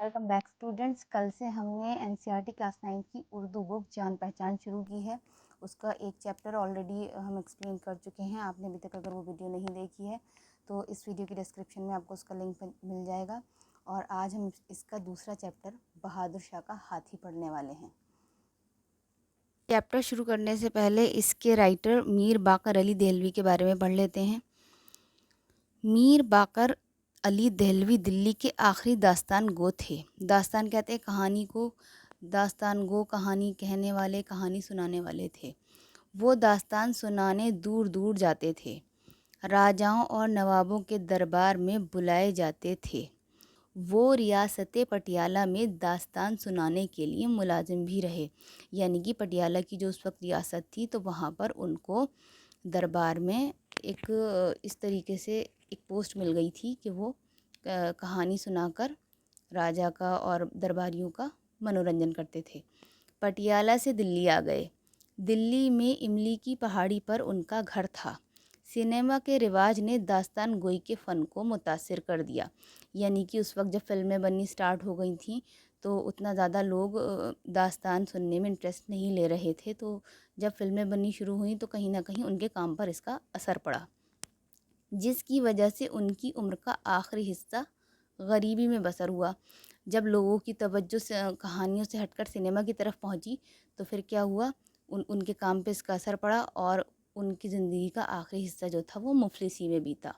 Welcome back students. کل سے ہم نے NCERT کلاس 9 کی اردو بک جان پہچان شروع کی ہے. اس کا ایک چیپٹر آلریڈی ہم ایکسپلین کر چکے ہیں. آپ نے ابھی تک اگر وہ ویڈیو نہیں دیکھی ہے تو اس ویڈیو کی ڈسکرپشن میں آپ کو اس کا لنک مل جائے گا. اور آج ہم اس کا دوسرا چیپٹر بہادر شاہ کا ہاتھی پڑھنے والے ہیں. چیپٹر شروع کرنے سے پہلے اس کے رائٹر میر باقر علی دہلوی کے بارے میں پڑھ لیتے ہیں. میر باقر علی دہلوی دلی کے آخری داستان گو تھے. داستان کہتے ہیں کہانی کو. داستان گو کہانی کہنے والے، کہانی سنانے والے تھے. وہ داستان سنانے دور دور جاتے تھے. راجاؤں اور نوابوں کے دربار میں بلائے جاتے تھے. وہ ریاست پٹیالہ میں داستان سنانے کے لیے ملازم بھی رہے. یعنی کہ پٹیالہ کی جو اس وقت ریاست تھی تو وہاں پر ان کو دربار میں ایک اس طریقے سے ایک پوسٹ مل گئی تھی کہ وہ کہانی سنا کر راجا کا اور درباریوں کا منورنجن کرتے تھے. پٹیالہ سے دلی آ گئے. دلی میں املی کی پہاڑی پر ان کا گھر تھا. سنیما کے رواج نے داستان گوئی کے فن کو متاثر کر دیا. یعنی کہ اس وقت جب فلمیں بننی سٹارٹ ہو گئی تھیں تو اتنا زیادہ لوگ داستان سننے میں انٹرسٹ نہیں لے رہے تھے. تو جب فلمیں بننی شروع ہوئیں تو کہیں نہ کہیں ان کے کام پر اس کا اثر پڑا، جس کی وجہ سے ان کی عمر کا آخری حصہ غریبی میں بسر ہوا. جب لوگوں کی توجہ سے کہانیوں سے ہٹ کر سنیما کی طرف پہنچی تو پھر کیا ہوا، ان کے کام پہ اس کا اثر پڑا اور ان کی زندگی کا آخری حصہ جو تھا وہ مفلسی میں بیتا.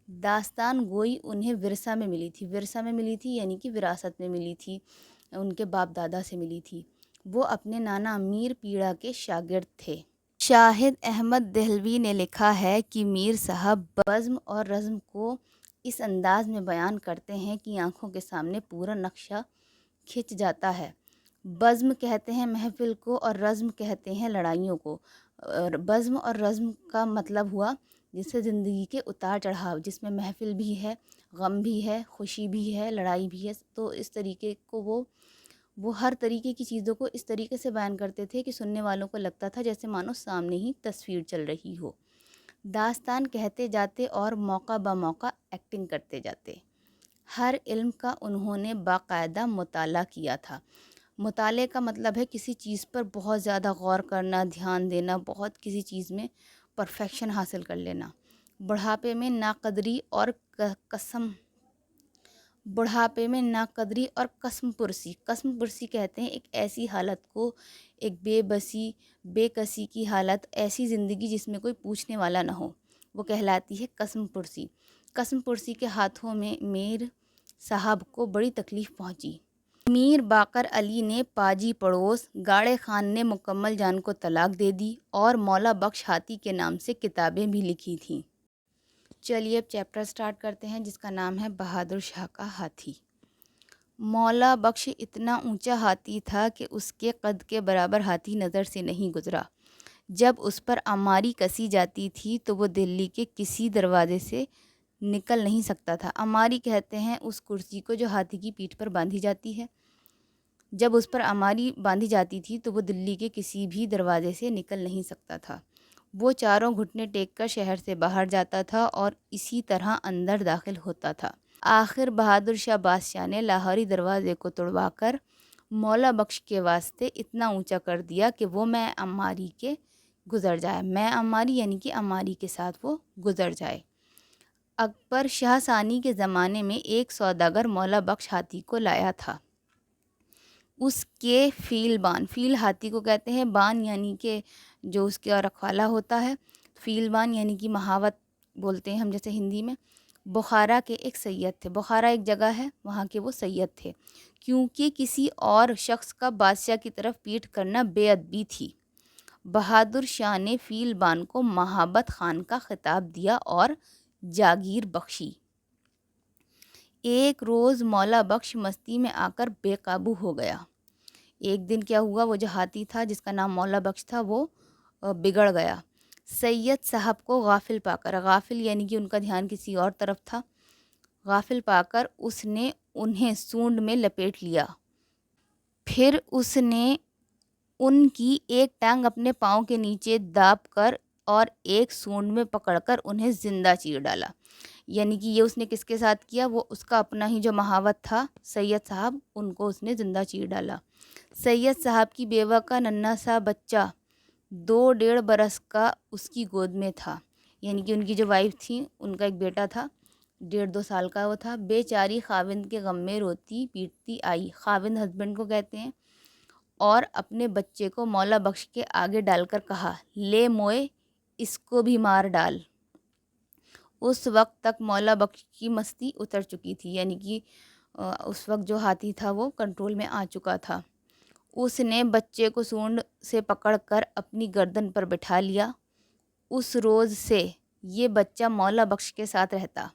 داستان گوئی انہیں ورثہ میں ملی تھی. ورثہ میں ملی تھی یعنی کہ وراثت میں ملی تھی، ان کے باپ دادا سے ملی تھی. وہ اپنے نانا میر پیڑا کے شاگرد تھے. شاہد احمد دہلوی نے لکھا ہے کہ میر صاحب بزم اور رزم کو اس انداز میں بیان کرتے ہیں کہ آنکھوں کے سامنے پورا نقشہ کھنچ جاتا ہے. بزم کہتے ہیں محفل کو اور رزم کہتے ہیں لڑائیوں کو. بزم اور رزم کا مطلب ہوا جس سے زندگی کے اتار چڑھاؤ، جس میں محفل بھی ہے، غم بھی ہے، خوشی بھی ہے، لڑائی بھی ہے. تو اس طریقے کو وہ ہر طریقے کی چیزوں کو اس طریقے سے بیان کرتے تھے کہ سننے والوں کو لگتا تھا جیسے مانو سامنے ہی تصویر چل رہی ہو. داستان کہتے جاتے اور موقع بہ موقع ایکٹنگ کرتے جاتے. ہر علم کا انہوں نے باقاعدہ مطالعہ کیا تھا. مطالعے کا مطلب ہے کسی چیز پر بہت زیادہ غور کرنا، دھیان دینا، بہت کسی چیز میں پرفیکشن حاصل کر لینا. بڑھاپے میں ناقدری اور قسم پرسی. قسم پرسی کہتے ہیں ایک ایسی حالت کو، ایک بے کسی کی حالت، ایسی زندگی جس میں کوئی پوچھنے والا نہ ہو، وہ کہلاتی ہے قسم پرسی. قسم پرسی کے ہاتھوں میں میر صاحب کو بڑی تکلیف پہنچی. میر باقر علی نے پاجی پڑوس، گاڑے خان نے مکمل جان کو طلاق دے دی اور مولا بخش ہاتھی کے نام سے کتابیں بھی لکھی تھیں. چلیے اب چیپٹر سٹارٹ کرتے ہیں جس کا نام ہے بہادر شاہ کا ہاتھی. مولا بخش اتنا اونچا ہاتھی تھا کہ اس کے قد کے برابر ہاتھی نظر سے نہیں گزرا. جب اس پر عماری کسی جاتی تھی تو وہ دلی کے کسی دروازے سے نکل نہیں سکتا تھا. عماری کہتے ہیں اس کرسی کو جو ہاتھی کی پیٹھ پر باندھی جاتی ہے. جب اس پر عماری باندھی جاتی تھی تو وہ دلی کے کسی بھی دروازے سے نکل نہیں سکتا تھا. وہ چاروں گھٹنے ٹیک کر شہر سے باہر جاتا تھا اور اسی طرح اندر داخل ہوتا تھا. آخر بہادر شاہ بادشاہ نے لاہوری دروازے کو توڑوا کر مولا بخش کے واسطے اتنا اونچا کر دیا کہ وہ میں عماری کے گزر جائے. میں عماری یعنی کہ عماری کے ساتھ وہ گزر جائے. اکبر شاہ ثانی کے زمانے میں ایک سوداگر مولا بخش ہاتھی کو لایا تھا. اس کے فیل ہاتھی کو کہتے ہیں. بان یعنی کہ جو اس کا رکھوالا ہوتا ہے. فیل بان یعنی کہ مہاوت بولتے ہیں ہم جیسے ہندی میں. بخارا کے ایک سید تھے. بخارا ایک جگہ ہے، وہاں کے وہ سید تھے. کیونکہ کسی اور شخص کا بادشاہ کی طرف پیٹھ کرنا بے ادبی تھی، بہادر شاہ نے فیل بان کو مہابت خان کا خطاب دیا اور جاگیر بخشی. ایک روز مولا بخش مستی میں آ کر بے قابو ہو گیا. ایک دن کیا ہوا، وہ جو ہاتھی تھا جس کا نام مولا بخش تھا وہ بگڑ گیا. سید صاحب کو غافل پا کر، غافل یعنی کہ ان کا دھیان کسی اور طرف تھا، غافل پا کر اس نے انہیں سونڈ میں لپیٹ لیا. پھر اس نے ان کی ایک ٹانگ اپنے پاؤں کے نیچے داب کر اور ایک سونڈ میں پکڑ کر انہیں زندہ چیر ڈالا. یعنی کہ یہ اس نے کس کے ساتھ کیا؟ وہ اس کا اپنا ہی جو محاوت تھا سید صاحب، ان کو اس نے زندہ چیر ڈالا۔ سید صاحب کی بیوہ کا ننھا سا بچہ 2 ڈیڑھ برس کا اس کی گود میں تھا، یعنی کہ ان کی جو وائف تھی ان کا ایک بیٹا تھا، 1.5 2 سال کا وہ تھا۔ بیچاری خاوند کے غم میں روتی پیٹتی آئی، خاوند ہسبینڈ کو کہتے ہیں، اور اپنے بچے کو مولا بخش کے آگے ڈال کر کہا، لے موئے اس کو بھی مار ڈال۔ اس وقت تک مولا بخش کی مستی اتر چکی تھی، یعنی کہ اس وقت جو ہاتھی تھا وہ کنٹرول میں آ چکا تھا۔ اس نے بچے کو سونڈ سے پکڑ کر اپنی گردن پر بٹھا لیا۔ اس روز سے یہ بچہ مولا بخش کے ساتھ رہتا۔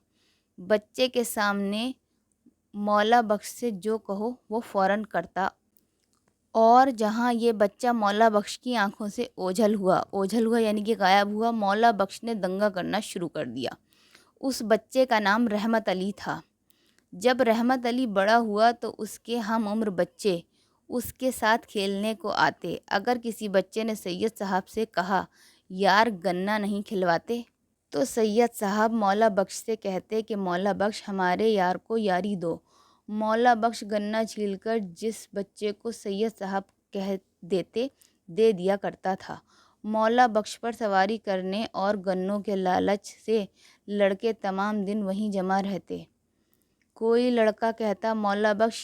بچے کے سامنے مولا بخش سے جو کہو وہ فوراً کرتا، اور جہاں یہ بچہ مولا بخش کی آنکھوں سے اوجھل ہوا یعنی کہ غائب ہوا، مولا بخش نے دنگا کرنا شروع کر دیا۔ اس بچے کا نام رحمت علی تھا۔ جب رحمت علی بڑا ہوا تو اس کے ہم عمر بچے اس کے ساتھ کھیلنے کو آتے۔ اگر کسی بچے نے سید صاحب سے کہا، یار گنا نہیں کھلواتے، تو سید صاحب مولا بخش سے کہتے کہ مولا بخش ہمارے یار کو یاری دو۔ مولا بخش گنا چھیل کر جس بچے کو سید صاحب کہہ دیتے دے دیا کرتا تھا۔ مولا بخش پر سواری کرنے اور گنوں کے لالچ سے لڑکے تمام دن وہیں جمع رہتے۔ کوئی لڑکا کہتا، مولا بخش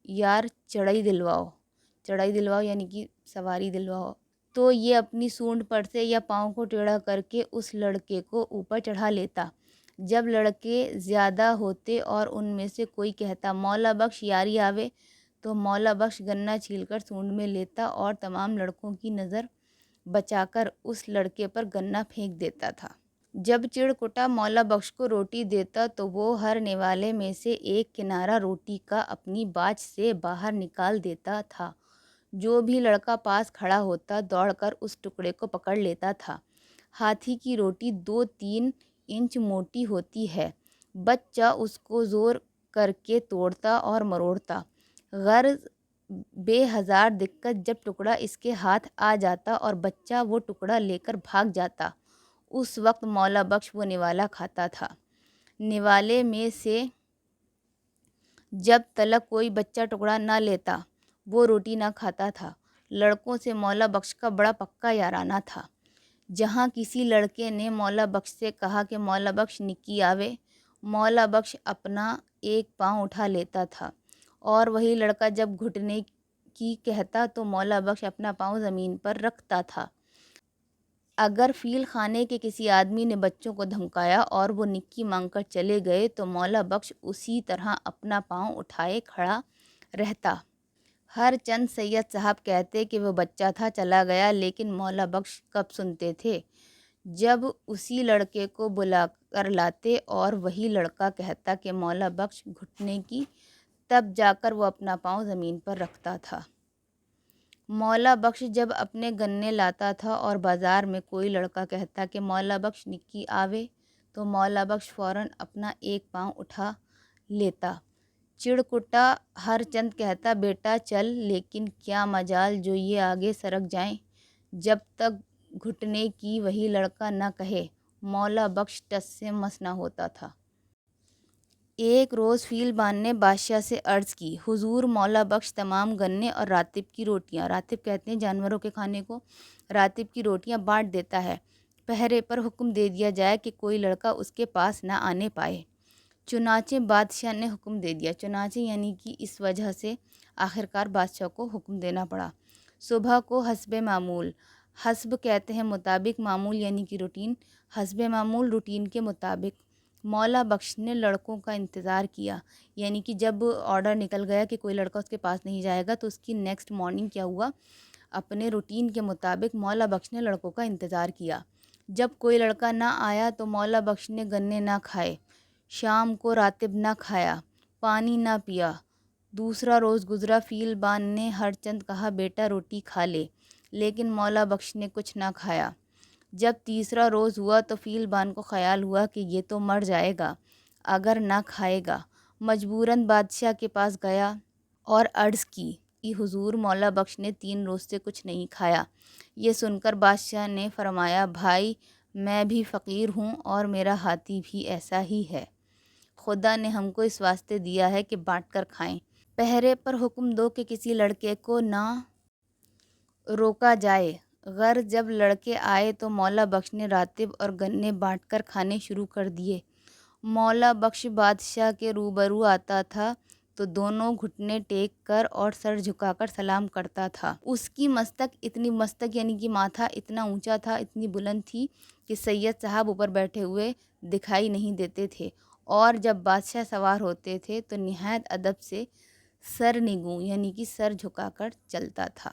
یار چڑھائی دلواؤ یعنی کہ سواری دلواؤ، تو یہ اپنی سونڈ پر سے یا پاؤں کو ٹیڑھا کر کے اس لڑکے کو اوپر چڑھا لیتا۔ جب لڑکے زیادہ ہوتے اور ان میں سے کوئی کہتا، مولا بخش یاری آوے، تو مولا بخش گنا چھیل کر سونڈ میں لیتا اور تمام لڑکوں کی نظر بچا کر اس لڑکے پر گنا پھینک دیتا تھا۔ جب چڑکٹا مولا بخش کو روٹی دیتا تو وہ ہر نوالے میں سے ایک کنارہ روٹی کا اپنی باچھ سے باہر نکال دیتا تھا۔ جو بھی لڑکا پاس کھڑا ہوتا دوڑ کر اس ٹکڑے کو پکڑ لیتا تھا۔ ہاتھی کی روٹی 2-3 انچ موٹی ہوتی ہے، بچہ اس کو زور کر کے توڑتا اور مروڑتا، غرض بے ہزار دقت جب ٹکڑا اس کے ہاتھ آ جاتا اور بچہ وہ ٹکڑا لے کر بھاگ جاتا، اس وقت مولا بخش وہ نوالا کھاتا تھا۔ نوالے میں سے جب تلک کوئی بچہ ٹکڑا نہ لیتا وہ روٹی نہ کھاتا تھا۔ لڑکوں سے مولا بخش کا بڑا پکا یارانہ تھا۔ جہاں کسی لڑکے نے مولا بخش سے کہا کہ مولا بخش نکی آوے، مولا بخش اپنا ایک پاؤں اٹھا لیتا تھا، اور وہی لڑکا جب گھٹنے کی کہتا تو مولا بخش اپنا پاؤں زمین پر رکھتا تھا۔ اگر فیل خانے کے کسی آدمی نے بچوں کو دھمکایا اور وہ نکی مانگ کر چلے گئے تو مولا بخش اسی طرح اپنا پاؤں اٹھائے کھڑا رہتا۔ ہر چند سید صاحب کہتے کہ وہ بچہ تھا چلا گیا، لیکن مولا بخش کب سنتے تھے؟ جب اسی لڑکے کو بلا کر لاتے اور وہی لڑکا کہتا کہ مولا بخش گھٹنے کی، تب جا کر وہ اپنا پاؤں زمین پر رکھتا تھا۔ مولا بخش جب اپنے گنے لاتا تھا اور بازار میں کوئی لڑکا کہتا کہ مولا بخش نکی آوے، تو مولا بخش فوراً اپنا ایک پاؤں اٹھا لیتا۔ چڑکٹا ہر چند کہتا، بیٹا چل، لیکن کیا مجال جو یہ آگے سرک جائیں۔ جب تک گھٹنے کی وہی لڑکا نہ کہے، مولا بخش ٹس سے مس نہ ہوتا تھا۔ ایک روز فیل بان نے بادشاہ سے عرض کی، حضور مولا بخش تمام گنے اور راتب کی روٹیاں، راتب کہتے ہیں جانوروں کے کھانے کو، راتب کی روٹیاں بانٹ دیتا ہے، پہرے پر حکم دے دیا جائے کہ کوئی لڑکا اس کے پاس نہ آنے پائے۔ چنانچہ بادشاہ نے حکم دے دیا، چنانچہ یعنی کہ اس وجہ سے آخرکار بادشاہ کو حکم دینا پڑا۔ صبح کو حسب معمول، حسب کہتے ہیں مطابق، معمول یعنی کہ روٹین، حسب معمول روٹین کے مطابق مولا بخش نے لڑکوں کا انتظار کیا، یعنی کہ جب آرڈر نکل گیا کہ کوئی لڑکا اس کے پاس نہیں جائے گا تو اس کی نیکسٹ مارننگ کیا ہوا، اپنے روٹین کے مطابق مولا بخش نے لڑکوں کا انتظار کیا۔ جب کوئی لڑکا نہ آیا تو مولا بخش نے گنے نہ کھائے، شام کو راتب نہ کھایا، پانی نہ پیا۔ دوسرا روز گزرا، فیل بان نے ہر چند کہا، بیٹا روٹی کھا لے، لیکن مولا بخش نے کچھ نہ کھایا۔ جب تیسرا روز ہوا تو فیل بان کو خیال ہوا کہ یہ تو مر جائے گا اگر نہ کھائے گا۔ مجبوراً بادشاہ کے پاس گیا اور عرض کی کہ حضور مولا بخش نے 3 روز سے کچھ نہیں کھایا۔ یہ سن کر بادشاہ نے فرمایا، بھائی میں بھی فقیر ہوں اور میرا ہاتھی بھی ایسا ہی ہے، خدا نے ہم کو اس واسطے دیا ہے کہ بانٹ کر کھائیں۔ پہرے پر حکم دو کہ کسی لڑکے کو نہ روکا جائے۔ غرض جب لڑکے آئے تو مولا بخش نے راتب اور گنے بانٹ کر کھانے شروع کر دیے۔ مولا بخش بادشاہ کے روبرو آتا تھا تو دونوں گھٹنے ٹیک کر اور سر جھکا کر سلام کرتا تھا۔ اس کی مستک یعنی کہ ماتھا اتنا اونچا تھا، اتنی بلند تھی کہ سید صاحب اوپر بیٹھے ہوئے دکھائی نہیں دیتے تھے، اور جب بادشاہ سوار ہوتے تھے تو نہایت ادب سے سر نگوں یعنی کہ سر جھکا کر چلتا تھا۔